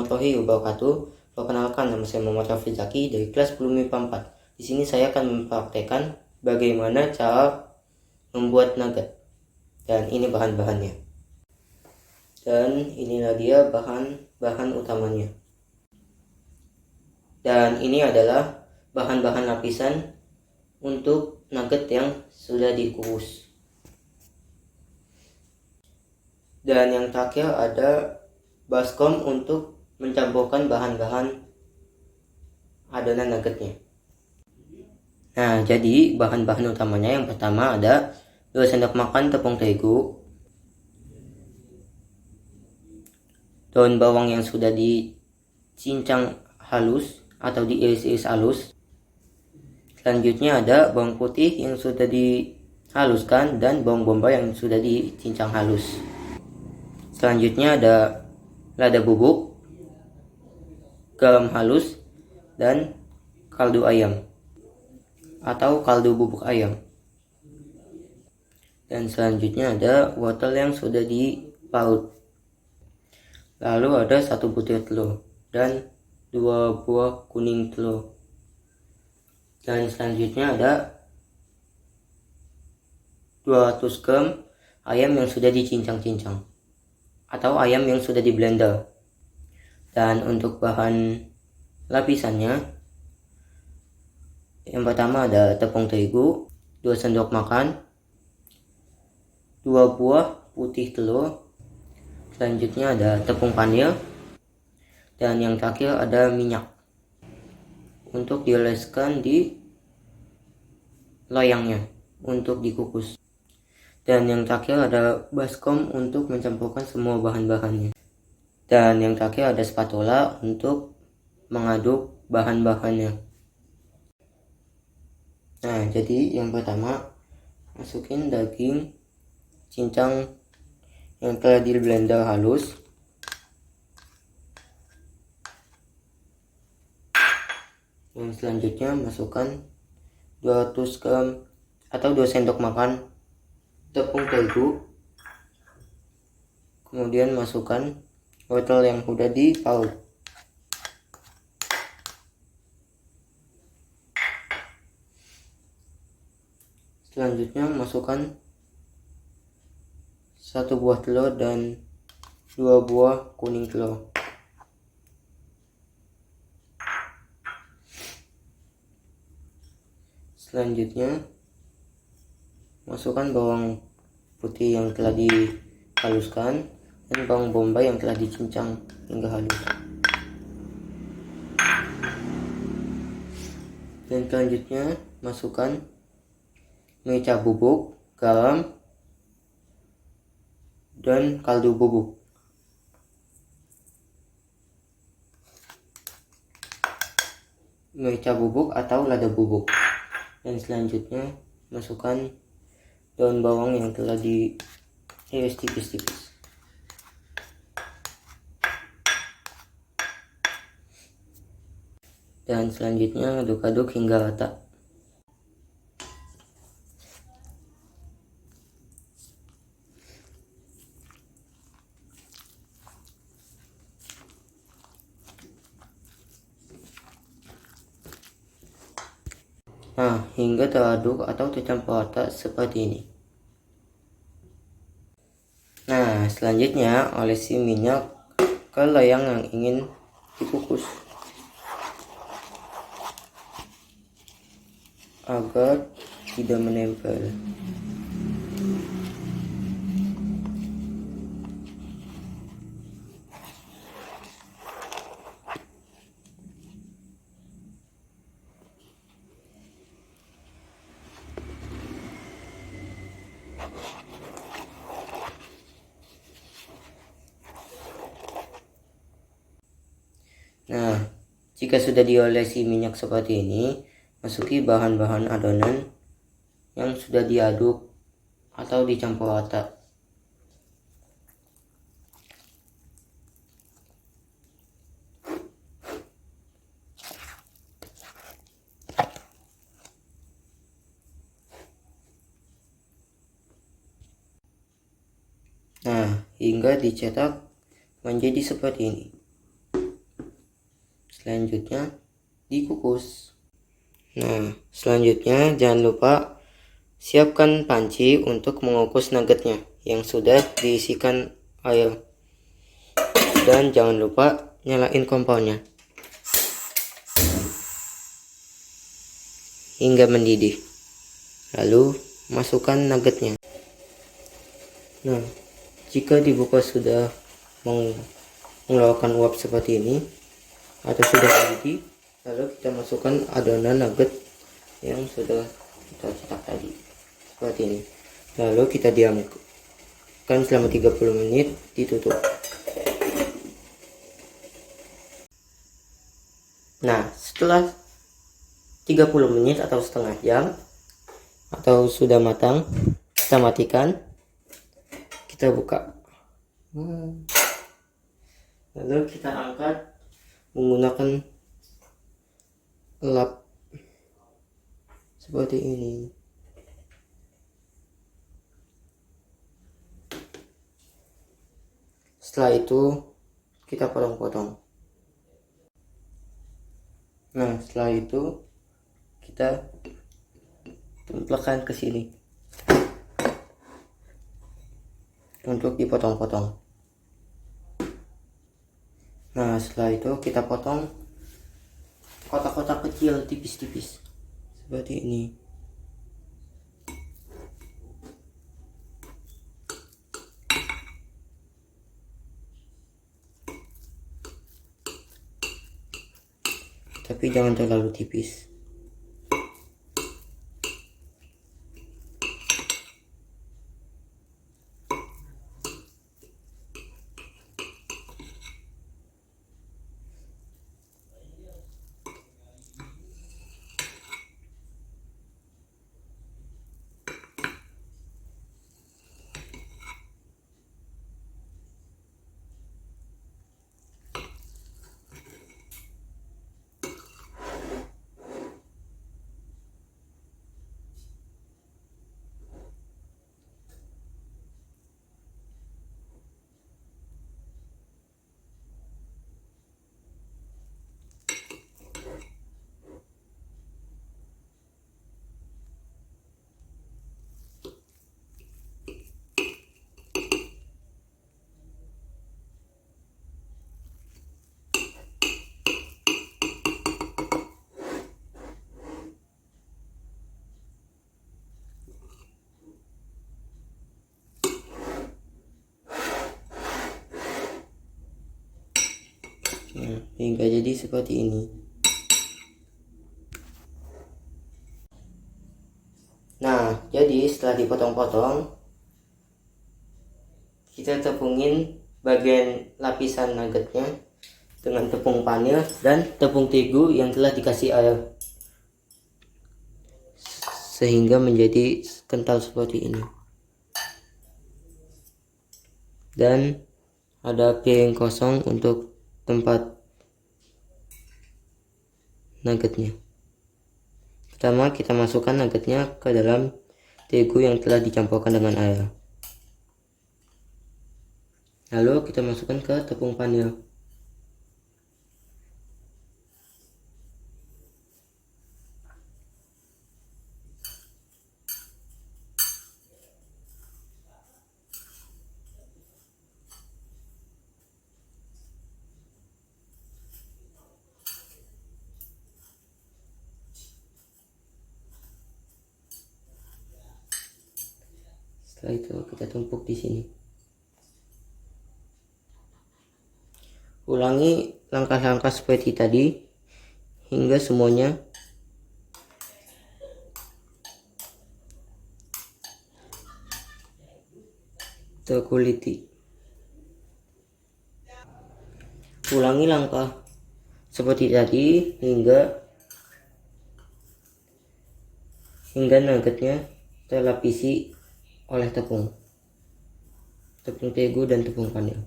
warahmatullahi wabarakatuh. Perkenalkan, nama saya Muhammad Raffi Zaki dari kelas 10 MIPA 4. Di sini saya akan mempraktekkan bagaimana cara membuat nugget. Dan ini bahan-bahannya. Dan inilah dia bahan-bahan utamanya. Dan ini adalah bahan-bahan lapisan untuk nugget yang sudah dikukus. Dan yang terakhir ada baskom untuk mencampurkan bahan-bahan adonan nuggetnya. Nah, jadi bahan-bahan utamanya yang pertama ada 2 sendok makan tepung terigu, daun bawang yang sudah dicincang halus atau diiris-iris halus. Selanjutnya ada bawang putih yang sudah dihaluskan dan bawang bombay yang sudah dicincang halus. Selanjutnya ada lada bubuk, garam halus, dan kaldu ayam atau kaldu bubuk ayam. Dan selanjutnya ada wortel yang sudah diparut. Lalu ada 1 butir telur dan 2 buah kuning telur. Dan selanjutnya ada 200 gram ayam yang sudah dicincang-cincang atau ayam yang sudah di blender. Dan untuk bahan lapisannya, yang pertama ada tepung terigu 2 sendok makan, 2 buah putih telur, selanjutnya ada tepung panir, dan yang terakhir ada minyak untuk dioleskan di loyangnya untuk dikukus. Dan yang terakhir ada baskom untuk mencampurkan semua bahan-bahannya. Dan yang terakhir ada spatula untuk mengaduk bahan-bahannya. Nah, jadi yang pertama, masukin daging cincang yang telah di blender halus. Yang selanjutnya masukkan 200 gram atau 2 sendok makan tepung terigu. Kemudian masukkan wortel yang sudah diparut. Selanjutnya masukkan 1 buah telur dan 2 buah kuning telur. Selanjutnya masukkan bawang putih yang telah dihaluskan dan bawang bombay yang telah dicincang hingga halus. Dan selanjutnya masukkan merica bubuk, garam, dan kaldu bubuk. Merica bubuk atau lada bubuk. Dan selanjutnya masukkan daun bawang yang telah diiris tipis-tipis. Dan selanjutnya aduk-aduk hingga rata. Nah, hingga teraduk atau tercampur rata seperti ini. Nah, selanjutnya olesi minyak ke loyang yang ingin dikukus agar tidak menempel. Nah, jika sudah diolesi minyak seperti ini, masuki bahan-bahan adonan yang sudah diaduk atau dicampur rata. Nah, hingga dicetak menjadi seperti ini. selanjutnya dikukus. Nah, selanjutnya jangan lupa siapkan panci untuk mengukus nuggetnya yang sudah diisikan air. Dan jangan lupa nyalain kompornya hingga mendidih. Lalu masukkan nuggetnya. Nah, jika dibuka sudah mengeluarkan uap seperti ini atau sudah mendidih, lalu kita masukkan adonan nugget yang sudah kita cetak tadi seperti ini. Lalu kita diamkan selama 30 menit, ditutup. Nah, setelah 30 menit atau setengah jam atau sudah matang, kita matikan, kita buka. Lalu kita angkat menggunakan lap seperti ini. Setelah itu kita potong-potong. Nah, setelah itu kita tempelkan ke sini untuk dipotong-potong. Nah, setelah itu kita potong kotak-kotak kecil tipis-tipis seperti ini. Tapi jangan terlalu tipis. Nah, hingga jadi seperti ini. Nah, jadi setelah dipotong-potong, kita tepungin bagian lapisan nuggetnya dengan tepung panir dan tepung terigu yang telah dikasih air sehingga menjadi kental seperti ini. Dan ada piring kosong untuk tempat nuggetnya. Pertama kita masukkan nuggetnya ke dalam terigu yang telah dicampurkan dengan air. Lalu kita masukkan ke tepung panir. Setelah itu kita tumpuk di sini. Ulangi langkah-langkah seperti tadi hingga semuanya terkuliti. Ulangi langkah seperti tadi hingga nuggetnya terlapisi oleh tepung terigu dan tepung panir.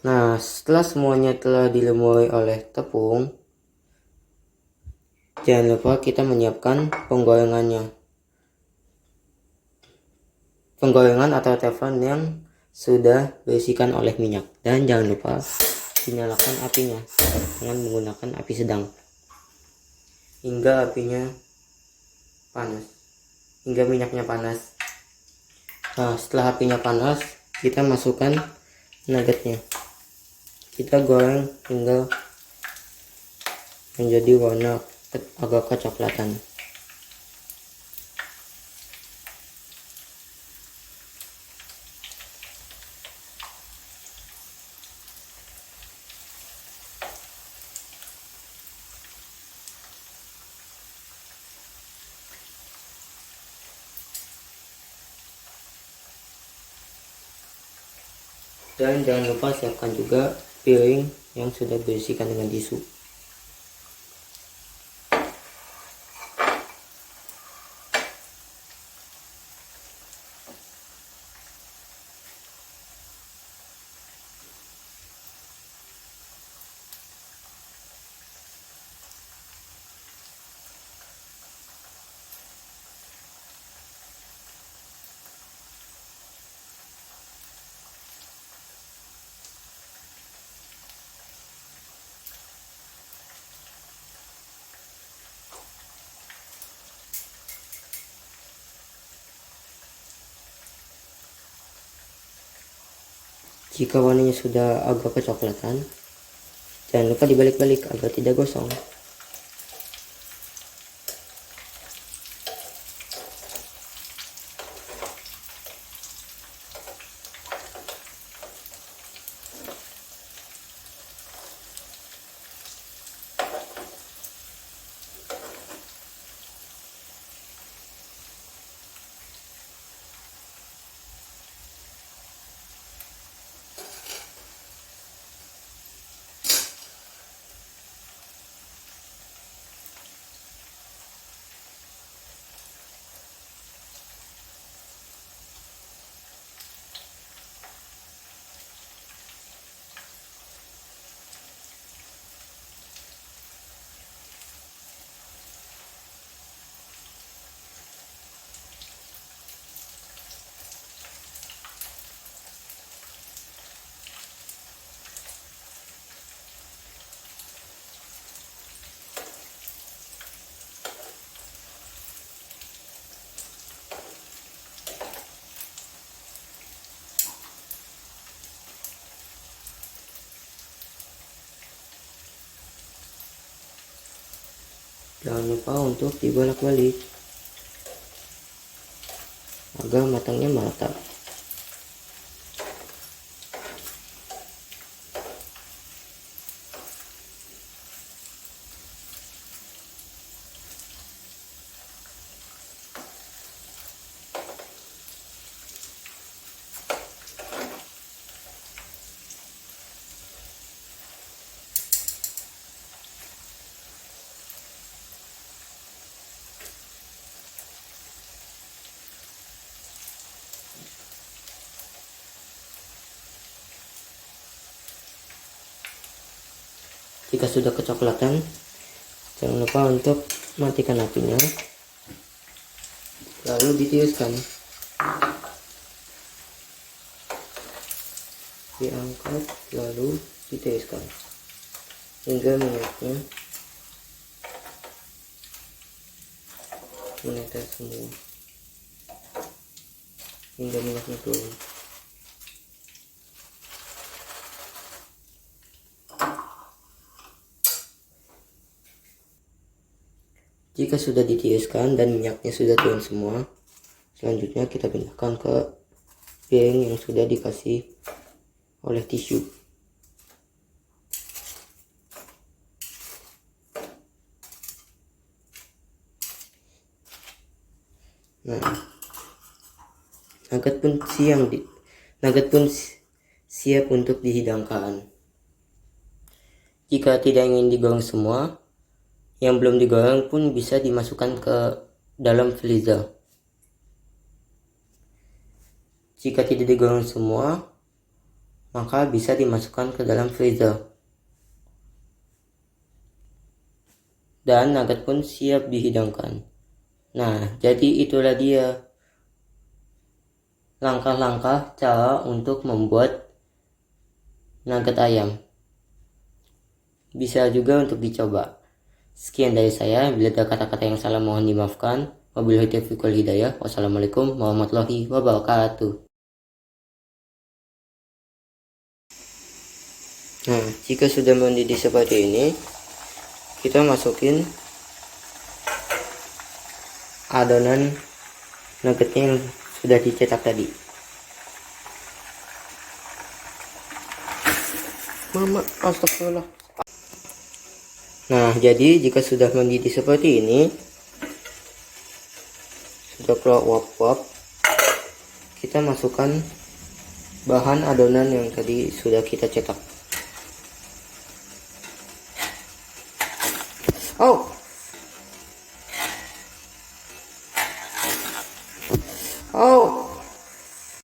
Nah, setelah semuanya telah dilumuri oleh tepung, jangan lupa kita menyiapkan penggorengannya. Penggorengan atau teflon yang sudah diisikan oleh minyak. Dan jangan lupa dinyalakan apinya dengan menggunakan api sedang hingga minyaknya panas. Nah, setelah apinya panas, kita masukkan nuggetnya. Kita goreng hingga menjadi warna agak kecoklatan. Dan jangan lupa siapkan juga piring yang sudah berisikan dengan tisu. Jika warnanya sudah agak kecoklatan, jangan lupa dibalik-balik agar tidak gosong. Jangan lupa untuk dibolak-balik agar matangnya merata. Jika sudah kecoklatan, jangan lupa untuk matikan apinya, lalu ditiriskan. Diangkat lalu ditiriskan hingga minyaknya menetes semua, hingga minyaknya turun. Jika sudah ditiriskan dan minyaknya sudah turun semua, selanjutnya kita pindahkan ke piring yang sudah dikasih oleh tisu. Nah, nugget pun siap untuk dihidangkan. Jika tidak ingin digoreng semua, yang belum digoreng pun bisa dimasukkan ke dalam freezer. Jika tidak digoreng semua, maka bisa dimasukkan ke dalam freezer. Dan nugget pun siap dihidangkan. Nah, jadi itulah dia langkah-langkah cara untuk membuat nugget ayam. Bisa juga untuk dicoba. Sekian dari saya. Bila ada kata-kata yang salah mohon dimaafkan. Wabillahi taufiq wal hidayah. Wassalamualaikum warahmatullahi wabarakatuh. Nah, jika sudah mendidih seperti ini, kita masukin adonan nuggetnya yang sudah dicetak tadi. Mama, astagfirullah. Nah, jadi jika sudah mendidih seperti ini, sudah keluar uap-uap, kita masukkan bahan adonan yang tadi sudah kita cetak. Oh,